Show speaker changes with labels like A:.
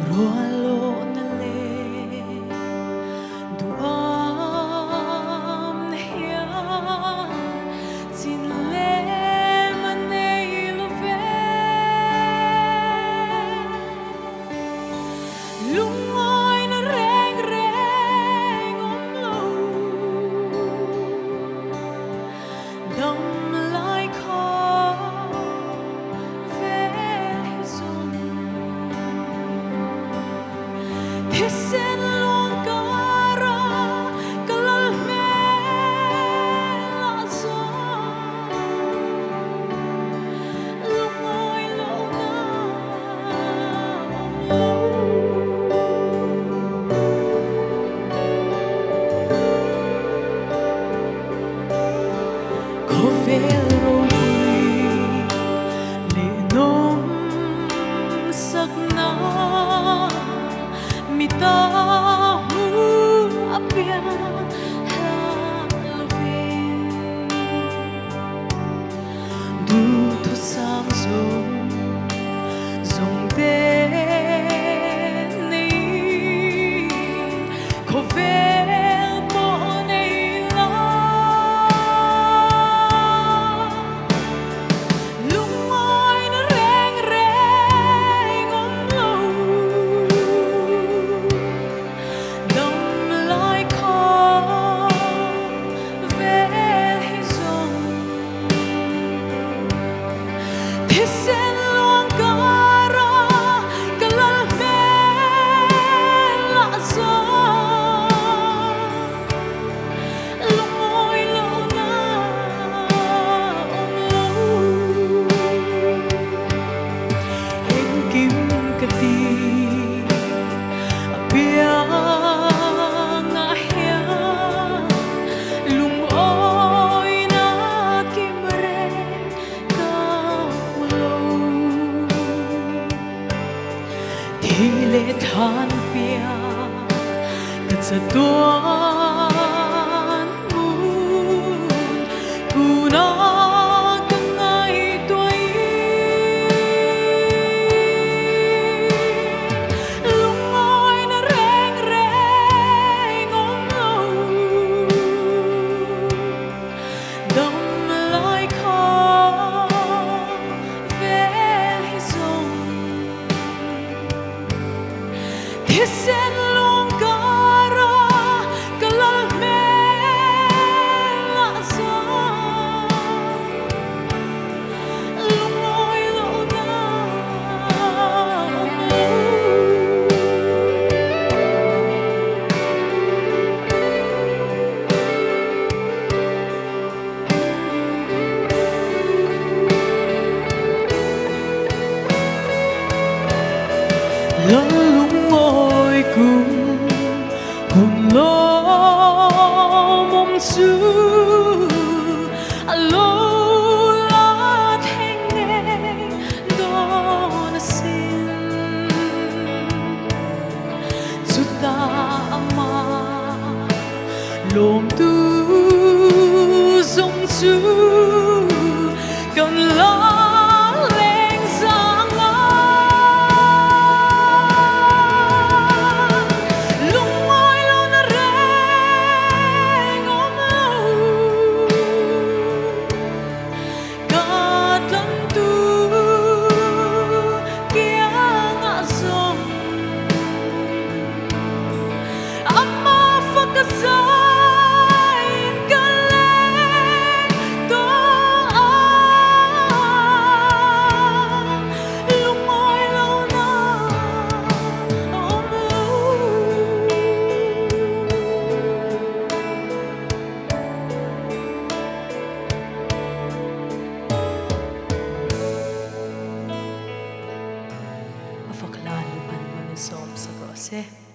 A: Rualo na le duam na hiya sin le manay love lungoy na reng reng om lo dam lai kho Hisin long kara kalal me lazo lungoy lo na ko vero le nom sakna mita hu apya lovin du thu sang zong de ni ko vel mo nei la lungoy na reng reng om lo Hisin long kara kalal me lazo lungoy lo na om lo em kim kati apia nga hiya lungoy na kimre Hile than pia Kat sa tuan moon Kuna kangay tuay Lungoy na reng reng om lo Dam lai kha vel hizong Hisin long kara kalal me lazo lungoy lo na lungoy cùng hồn lo mong su alo la thanh nghe đó là xin chút ta ama lom tu dòng su cần lo Faklan lupan mo ni som sa gose.